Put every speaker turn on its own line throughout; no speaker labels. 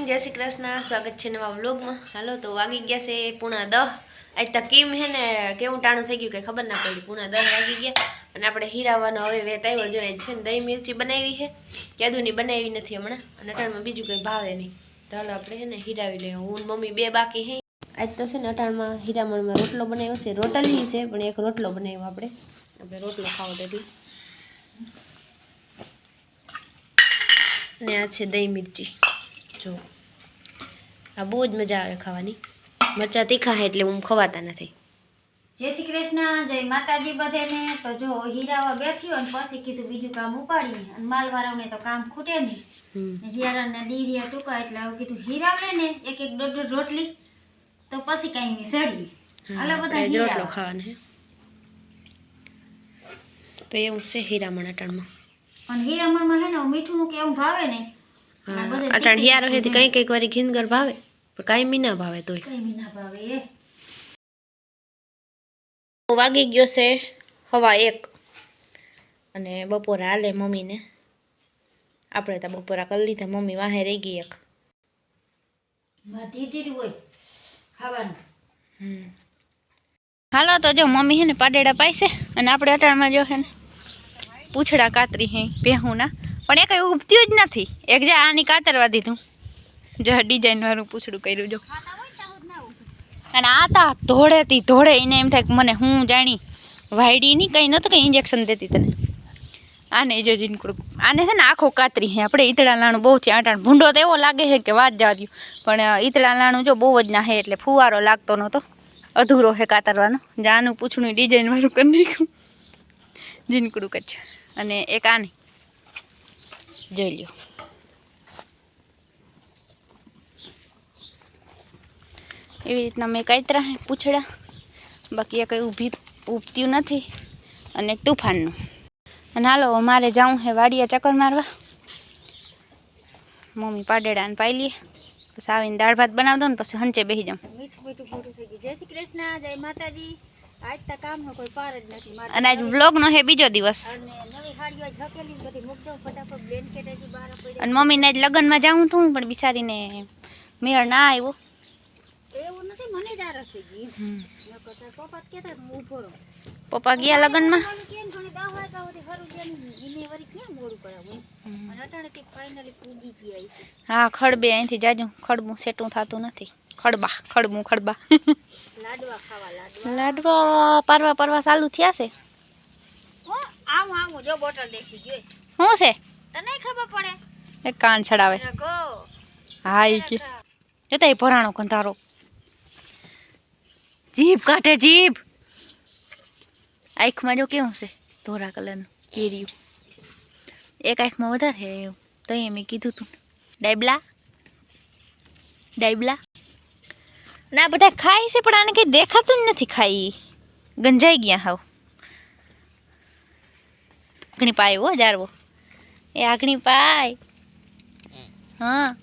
जय श्री कृष्ण। स्वागत है नवा व्लॉग में। हालो तो वागी गया से 9:30। आज तक केम है ने केवुं टाणुं थई गयुं के खबर ना पड़ी। 9:30 वागी गया अने आपणे हीरावानो हवे वेत आव्यो जो छे ने दही मिर्ची बनावी है केदुनी बनावी नथी हमणा अने अटाणमां बीजुं कंई भावे नहीं। तो हालो आपणे है ने हीरावी लઈએ। हूँ ने मम्मी बे बाकी है। आज तो छे ने अटाणमां हीरामणमां रोटलो बनाव्यो छे। रोटली छे पण एक रोटलो बनाव्यो आपणे रोटलो खावो तो ने आ छे दही मिर्ची। जो आ बहुत मजा आवे खावानी। मरचा तीखा है એટલે હું ખવાતા નથી।
जय श्री कृष्ण, जय माताजी बधाने। तो जो हीरावा बैठी हो पछी कीधुं बीजुं काम उपाड़ी अने मालवाळाओने तो काम खूटे नहीं। हीराना दीरिया टूका એટલે હવે कीधुं हीरावने ने एक एक दોઢ रोटली तो पछी काई नहीं सड़ी। हालो बधा
रोटलो खावाने है तो एवं से हीरामण अटाणमां
अने हीरामणमां है ने मीठું કે એવું ભાવે નહીં।
अटाण हियारो है कई कई वारी घीनगर भावे पर कायमी ना भावे तोय
कायमी ना भावे।
वागी गयो से 1:15 अने बपोरा हाले मम्मी ने आपणे तो बपोरा कर लीधा। मम्मी वाहे रही गई एक
माटी दीदी होय खाવાનું।
हालो तो जो मम्मी है ने पाडेड़ा पाई से अने आपणे अटाणमां जो है ने पूछड़ा कातरी है बेहुना पण ए कई उगत्युं ज नथी। एक जे आनी कातरवा दीधुं जो डिजाइन वाळुं पूछड़ुं कर्युं जो अने आता धोड़ेती धोड़े एने एम थाय मने हूँ जाणी वायडी नी कई नतो कई इंजेक्शन देती तने आने जो जीनकड़ू आने है ने आखो कातरी है। आपणे ईतड़ा लाणु बहु थी आटाण भूंडो तो एवो लागे है के वात जवा द्यो पण ईतड़ा लाणु जो बहु ज ना है एटले फुवारो लागतो नतो अधूरो है कातरवानो। जानु पूछड़ुं डिजाइन वाळुं कर नाख्युं जीनकड़ू कच अने एक आनी જોઈ લ્યો। એવી રીતના મેં કાતરા હે પૂછડા બાકી એ કંઈ ઉભત્યું નથી અને એક તુફાનનું। અને હાલો મારે જાઉં હે વાડીએ ચક્કર મારવા। મમ્મી પાડેડાને પાઈ લઈએ પછી આવીને દાળ ભાત બનાવી દઉં ને પછી હંચે બેસી જાઉં।
મીઠું મીઠું પૂરું થઈ ગયું। जय श्री कृष्ण, जय माताजी। आज तक काम नो कोई पार ज नहीं।
અને આજ વ્લોગનો હે બીજો દિવસ
અને નવી હાડીઓ ઝકેલી બધી મૂકજો ફટાફટ બ્લેન્કેટ હજી બહાર પડ્યા।
અને મમ્મીને આજ લગ્નમાં જાઉં હતું પણ બિચારીને મેળ ના આવ્યો।
એવું નથી મને જ આરસ થઈ ગઈ નકર તાર પપ્પા કહેતા હું ઊભો રહું।
પપ્પા ગયા લગ્નમાં
કેમ ઘણી 10 વાગ્યા સુધી હરું જેની ઈને વરી ક્યાં મોડું કરાવું અને અટાણેથી ફાઇનલી પૂગી ગઈ છે।
હા ખડબે અહીંથી જાજુ ખડબું સેટું થતું નથી। ખડબા ખડબું ખડબા
લાડવા ખાવા લાડવા
લાડવા પરવા પરવા ચાલુ થયા છે।
ઓ આવું આવું જો બોટલ દેખી ગઈ
શું છે
તને ખબર પડે
એક કાન છડાવે
ગો
હા ઈ કે જોતા એ ભરાણો કંધારો જીભ કાઢે જીભ। આંખમાં જો કેવું છે ધોરા કલરનું કેરીયું એક આંખમાં વધારે હે એવું તો મેં કીધું તું ડાયબલા ડાયબલા ના બધા ખાય છે પણ આને કંઈ દેખાતું જ નથી। ખાઈ ગંજાઈ ગયા હાવ। આગણી પાય હો જારવો એ આગણી પાય हाँ।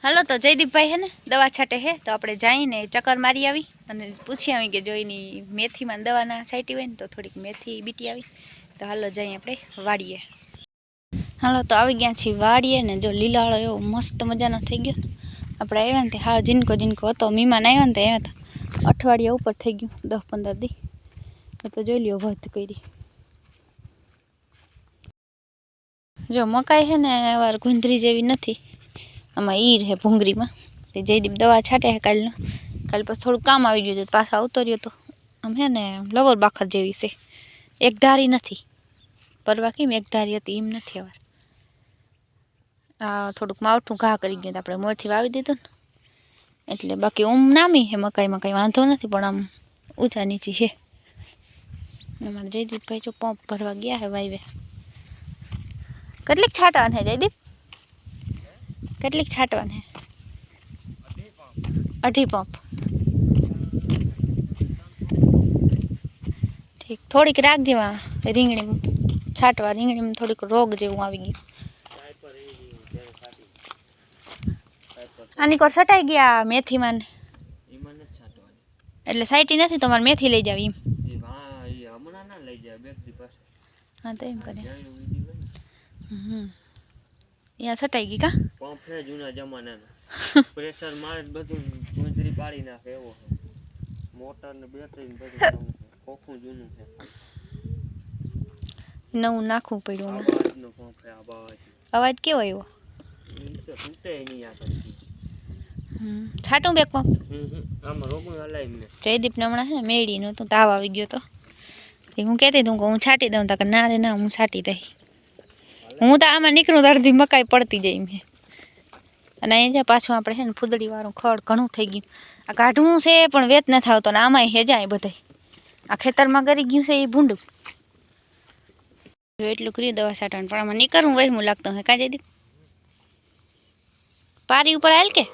हालो तो जयदीप भाई है ने दवा छाटे है तो आपणे जाईने चक्कर मारी आवी अने पूछी आवी के जो एनी मेथी में दवा ना छाटी होय ने तो थोड़ी मेथी बीटी आवी। तो हालो जाई आपणे वाड़ीए। हालो तो आवी गया छी वाड़ीए ने जो लीलाड़ो एवो मस्त मजानो थई गयो। आपणे आव्या ने हा जिनको जिनको हतो मीमान आव्या ने आव्या था अठवाडिया उपर थई गयुं 10-15 दी तो जोई ल्यो वध करी। जो मकाई है ने वार गुंदरी जेवी नथी आमां ईर है भूंगरी में ते जयदीप दवा छाटे है काल पास थोड़ું काम આવી ગયું તો પાછા ઉતર્યો તો આમ હે ને લવર બાખર જેવી છે એક ધારી નથી પરવા કેમ એક ધારી હતી એમ નથી હવે આ થોડુંક માવઠું ઘા કરી ગયું તો આપણે મોરથી વાવી દીધું ને એટલે બાકી ઊમ નામી હે મકાઈમાં કંઈ વાંધો નથી પણ આમ ઊંચા નીચી છે। અમારા જયદીપભાઈ જો પંપ ભરવા ગયા હે વાયવે। કેટલીક છાંટવાનું હે જયદીપ કેટલીક છાંટવાનું હે 2.5 पंप ठीक थोड़ीक राख देवा રીંગણી छाटवा રીંગણી में थोड़ीक रोग जेवुं आवी गयुं। आनी कोर सटाई गया मेथी में એટલે સાઈટી નથી તમારે મેથી લઈ જાવી એમ। हाँ तो एम करे અહીંયા સટાઈ ગઈ કા
પંપ છે જૂના જમાનાનો પ્રેશર મારે જ બધું ગુંજરી પાડી નાખે એવો છે મોટર ને બેટરી ને બધું નવું છે ખોખું જૂનું છે
નવું નાખવું પડ્યું હમણાં.
અવાજનો પંપ છે આ બાવાજ
અવાજ કેવો આવ્યો?
ઈ તો તૂટે નહીં આ તો
છાટું બેક પંપ.
આમાં રોગું હલાય મને
જયદીપને હમણાં છે ને મેળી નહોતું તાવ આવી ગયો તો હું કહેતી હતું કે હું છાંટી દઉં તા કે ના રે ના હું છાંટી દઈ. હું તો આમાં નીકળું ત્યારથી મકાઈ પડતી જઈ મેં. અને અહીંયા પાછું આપણે છે ને ફૂદડીવાળું ખડ ઘણું થઈ ગયું. આ કાઢવું છે પણ વેત નથી આવતો ને આમાંય હેજાય બધાય. આ ખેતરમાં ગરી ગયું છે એ ભૂંડું. જો એટલું કરી દવા છાંટવાનું પણ આમાં નીકળવું વહેમું લાગતું હોય કા જયદીપ? પારી ઉપર હાલ કે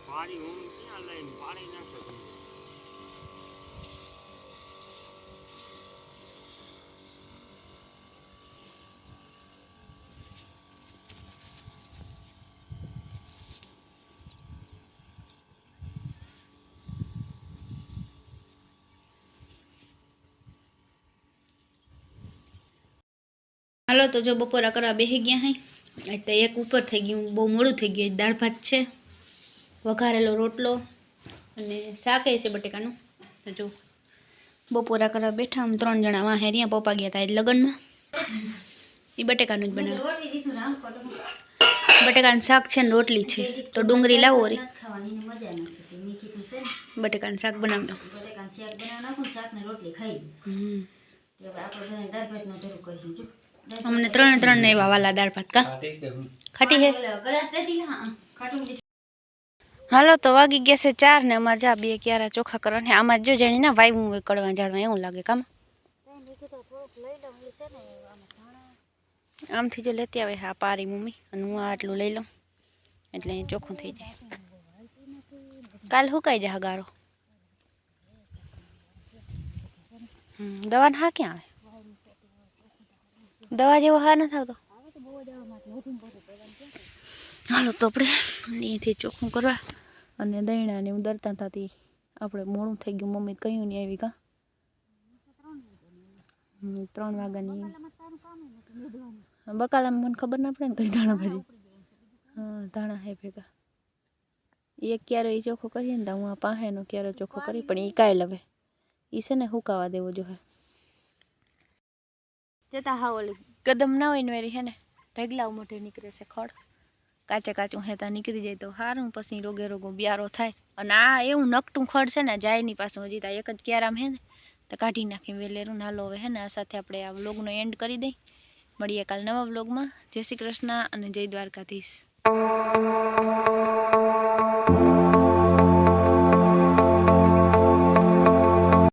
પાણી હું ક્યાં લઈને પાણી ના શકું
હાલો તો જો બપોરા કરવા બેસી ગયા હે એટલે એક ઉપર થઈ ગયું બહુ મોડું થઈ ગયું. દાળ ભાત છે, વઘારેલો રોટલો અને શાકે છે બટેકાનું. તો જો બપોરા કરવા બેઠા આમ 3 જણા વાહે રહ્યા. પપ્પા ગયા હતા લગ્નમાં. એ બટેકાનું જ બનાવ્યું.
રોટલી દીધું ને આમ કરું
બટેકાનું શાક છે ને રોટલી છે. તો ડુંગળી લાવો રે
ખાવાની ને મજા નથી મીઠી તું છે ને
બટેકાનું શાક બનાવતો.
બટેકાનું શાક બનાવી નાખું શાક ને રોટલી ખાઈ હવે આપણે દાળ ભાતનું શરૂ કરીશું જો
અમને 3 ને એવા વાલા દાળ ભાત કા ખાટી હે.
ગ્લાસ દેતી હા ખાટું
હાલો તો વાગી ગયા છે 4 ને અમારે જા 2 ક્યારા ચોખા કરવાના. આમાં જો જાણી ના વાયવું હોય કડવા ઝાડવા એવું લાગે કામ. આમથી જો લેતી આવે હા પારી મમ્મી અને હું આટલું લઈ લઉં એટલે અહીં ચોખ્ખું થઈ જાય. કાલ હુકાઈ જાય ગારો. દવા હા ક્યાં આવે? દવા જેવો હા નથી આવતો. હાલો તો આપણે અહીંથી ચોખ્ખું કરવા અને દહીણા ને ઉદરતા થતી આપણે મોડું થઈ ગયું. મમ્મી કહ્યું નહીં આવી કા 3 વાગ્યાની બકાલામાં મને ખબર ના પડે ને કઈ ધાણા ભાજી. હા ધાણા હે ભેગા. એક ક્યારો એ ચોખ્ખો કરીએ ને તો હું આ પાસેનો ક્યારો ચોખ્ખો કરી પણ એ કાંઈ લવે એ છે ને હુકાવા દેવો જોઈએ. જતા હા ઓલી કદમ ના હોય ને વેરી હે ને ઢગલા મોઢે નીકળે છે ખડ. કાચે કાચું હેતા નીકળી જાય તો સારું પછી રોગે રોગો બ્યારો થાય. અને આ એવું નકટું ખડ છે ને જાય નહીં પાછું હજી એક જ ક્યારામ હે ને તો કાઢી નાખી વેલેરું નાલો હવે હે ને આ સાથે આપણે આ વ્લોગનો એન્ડ કરી દઈ. મળીએ કાલ નવા વ્લોગમાં. જય શ્રી કૃષ્ણ અને જય દ્વારકાધીશ.